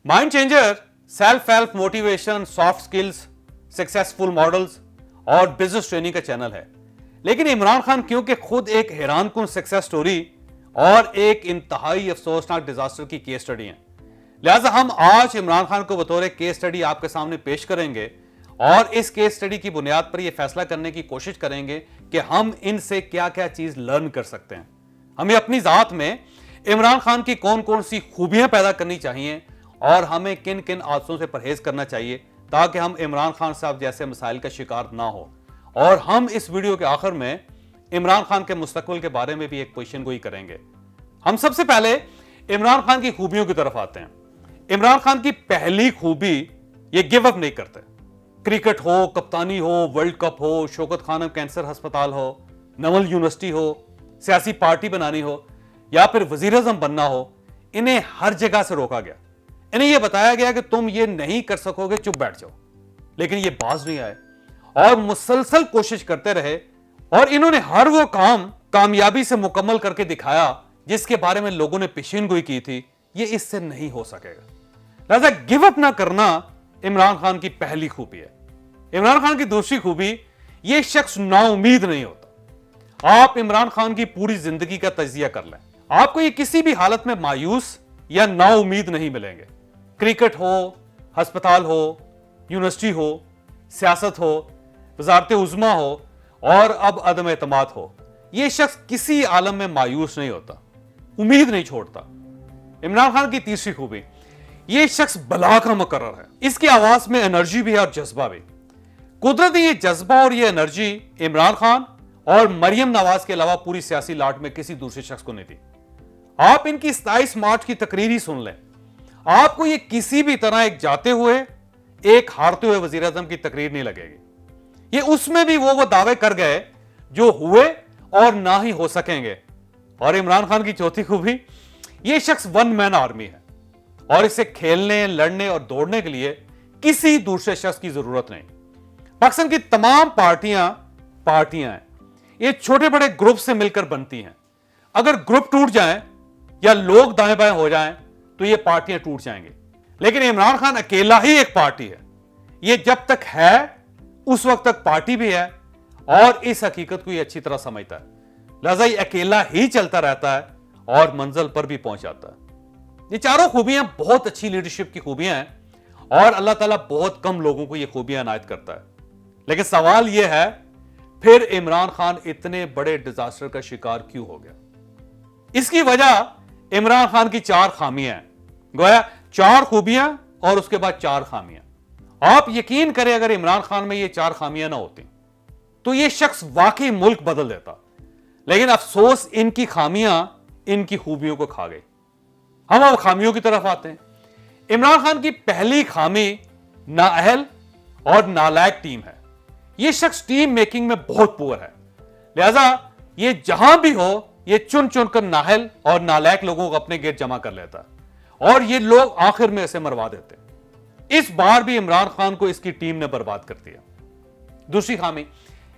Mind changer self help, motivation, soft skills, successful models और business training का channel है। लेकिन इमरान खान क्योंकि खुद एक हैरानकुन सक्सेस स्टोरी और एक इंतहाई अफसोसनाक डिजास्टर की केस स्टडी है, लिहाजा हम आज इमरान खान को बतौर केस स्टडी आपके सामने पेश करेंगे और इस केस स्टडी की बुनियाद पर यह फैसला करने की कोशिश करेंगे कि हम इनसे क्या क्या चीज लर्न कर सकते हैं। हमें अपनी जात में इमरान खान की कौन कौन सी खूबियां पैदा करनी चाहिए और हमें किन किन आदतों से परहेज करना चाहिए ताकि हम इमरान खान साहब जैसे मसाइल का शिकार ना हो। और हम इस वीडियो के आखिर में इमरान खान के मुस्तकबिल के बारे में भी एक पोजीशन गोई करेंगे। हम सबसे पहले इमरान खान की खूबियों की तरफ आते हैं। इमरान खान की पहली खूबी, ये गिव अप नहीं करते। क्रिकेट हो, कप्तानी हो, वर्ल्ड कप हो, शौकत खानम कैंसर अस्पताल हो, नवल यूनिवर्सिटी हो, सियासी पार्टी बनानी हो या फिर वजीर आज़म बनना हो, इन्हें हर जगह से रोका गया। इन्हें यह बताया गया कि तुम ये नहीं कर सकोगे, चुप बैठ जाओ। लेकिन ये बाज नहीं आए और मुसलसल कोशिश करते रहे और इन्होंने हर वो काम कामयाबी से मुकम्मल करके दिखाया जिसके बारे में लोगों ने पेशीनगोई की थी ये इससे नहीं हो सकेगा। लिहाजा गिव अप ना करना इमरान खान की पहली खूबी है। इमरान खान की दूसरी खूबी, ये शख्स नाउमीद नहीं होता। आप इमरान खान की पूरी जिंदगी का तजिया कर लें, आपको ये किसी भी हालत में मायूस या नाउमीद नहीं मिलेंगे। क्रिकेट हो, अस्पताल हो, यूनिवर्सिटी हो, सियासत हो, वजारत उज़्मा हो और अब अदम एतमाद हो, यह शख्स किसी आलम में मायूस नहीं होता, उम्मीद नहीं छोड़ता। इमरान खान की तीसरी खूबी, यह शख्स बला का मुकर्रर है। इसकी आवाज में एनर्जी भी है और जज्बा भी। कुदरत ने यह जज्बा और यह एनर्जी इमरान खान और मरियम नवाज के अलावा पूरी सियासी लाट में किसी दूसरे शख्स को नहीं दी। आप इनकी 27 मार्च की तकरीर ही सुन लें, आपको ये किसी भी तरह एक जाते हुए एक हारते हुए वजीर आजम की तकरीर नहीं लगेगी। ये उसमें भी वो दावे कर गए जो हुए और ना ही हो सकेंगे। और इमरान खान की चौथी खूबी, ये शख्स वन मैन आर्मी है और इसे खेलने, लड़ने और दौड़ने के लिए किसी दूसरे शख्स की जरूरत नहीं। पाकिस्तान की तमाम पार्टियां हैं, ये छोटे बड़े ग्रुप से मिलकर बनती हैं। अगर ग्रुप टूट जाए या लोग दाएं बाएं हो जाएं तो ये पार्टियां टूट जाएंगी। लेकिन इमरान खान अकेला ही एक पार्टी है। ये जब तक है उस वक्त तक पार्टी भी है और इस हकीकत को ये अच्छी तरह समझता है। लिहाजा ये अकेला ही चलता रहता है और मंजिल पर भी पहुंच जाता है। ये चारों खूबियां बहुत अच्छी लीडरशिप की खूबियां हैं और अल्लाह ताला बहुत कम लोगों को ये खूबियां इनायत करता है। लेकिन सवाल यह है, फिर इमरान खान इतने बड़े डिजास्टर का शिकार क्यों हो गया? इसकी वजह इमरान खान की 4 खामियां हैं। गोया 4 खूबियां और उसके बाद 4 खामियां। आप यकीन करें, अगर इमरान खान में ये 4 खामियां ना होती तो ये शख्स वाकई मुल्क बदल देता। लेकिन अफसोस, इनकी खामियां इनकी खूबियों को खा गई। हम अब खामियों की तरफ आते हैं। इमरान खान की पहली खामी नाअहल और नालायक टीम है। यह शख्स टीम मेकिंग में बहुत पुअर है। लिहाजा ये जहां भी हो, ये चुन चुनकर नाअहल और नालायक लोगों को अपने गिर्द जमा कर लेता और ये लोग आखिर में इसे मरवा देते। इस बार भी इमरान खान को इसकी टीम ने बर्बाद कर दिया। दूसरी खामी,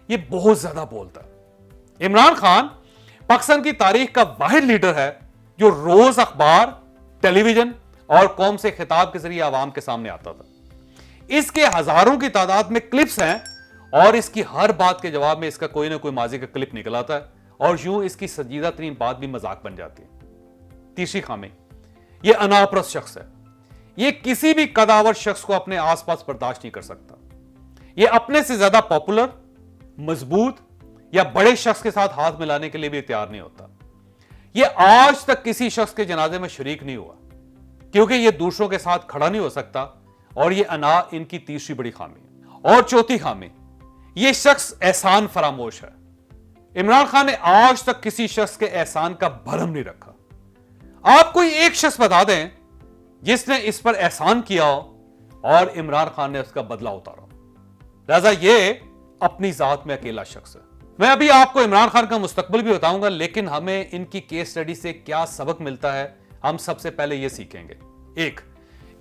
ये बहुत ज्यादा बोलता है। इमरान खान पाकिस्तान की तारीख का वाहिद लीडर है जो रोज अखबार, टेलीविजन और कौम से खिताब के जरिए आवाम के सामने आता था। इसके हजारों की तादाद में क्लिप्स हैं और इसकी हर बात के जवाब में इसका कोई ना कोई माजी का क्लिप निकल आता है और यूं इसकी संजीदा तरीन बात भी मजाक बन जाती है। तीसरी खामी, यह अनापरस्त शख्स है। यह किसी भी कदावर शख्स को अपने आसपास बर्दाश्त नहीं कर सकता। यह अपने से ज्यादा पॉपुलर, मजबूत या बड़े शख्स के साथ हाथ मिलाने के लिए भी तैयार नहीं होता। यह आज तक किसी शख्स के जनाजे में शरीक नहीं हुआ क्योंकि यह दूसरों के साथ खड़ा नहीं हो सकता और यह अना इनकी तीसरी बड़ी खामी है। और चौथी खामी, यह शख्स एहसान फरामोश है। इमरान खान ने आज तक किसी शख्स के एहसान का भरम नहीं रखा। आप कोई एक शख्स बता दें जिसने इस पर एहसान किया हो और इमरान खान ने उसका बदला उतारा। लिहाजा ये अपनी जात में अकेला शख्स है। मैं अभी आपको इमरान खान का मुस्तकबिल भी बताऊंगा, लेकिन हमें इनकी केस स्टडी से क्या सबक मिलता है, हम सबसे पहले यह सीखेंगे। एक,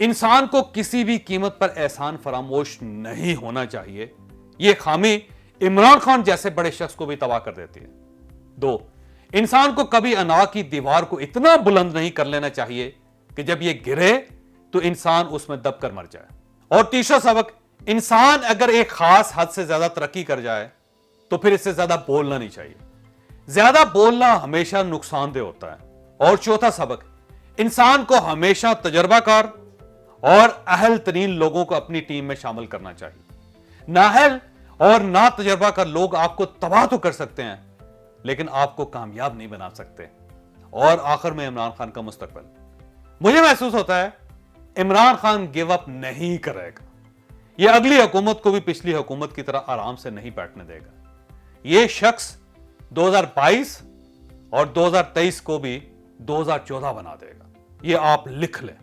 इंसान को किसी भी कीमत पर एहसान फरामोश नहीं होना चाहिए। यह खामी इमरान खान जैसे बड़े शख्स को भी तबाह कर देती है। 2, इंसान को कभी अना की दीवार को इतना बुलंद नहीं कर लेना चाहिए कि जब यह गिरे تو انسان اس میں دب کر مر جائے. اور تیسرا سبق, انسان اگر ایک خاص حد سے زیادہ ترقی کر جائے تو پھر اس سے زیادہ بولنا نہیں چاہیے. زیادہ بولنا ہمیشہ نقصان دہ ہوتا ہے. اور چوتھا سبق, انسان کو ہمیشہ تجربہ کار اور اہل ترین لوگوں کو اپنی ٹیم میں شامل کرنا چاہیے. نااہل اور نا تجربہ کار لوگ آپ کو تباہ تو کر سکتے ہیں لیکن آپ کو کامیاب نہیں بنا سکتے. اور آخر میں عمران خان کا مستقبل, مجھے محسوس ہوتا ہے عمران خان گیو اپ نہیں کرے گا. یہ اگلی حکومت کو بھی پچھلی حکومت کی طرح آرام سے نہیں بیٹھنے دے گا. یہ شخص 2022 اور 2023 کو بھی 2014 بنا دے گا. یہ آپ لکھ لیں.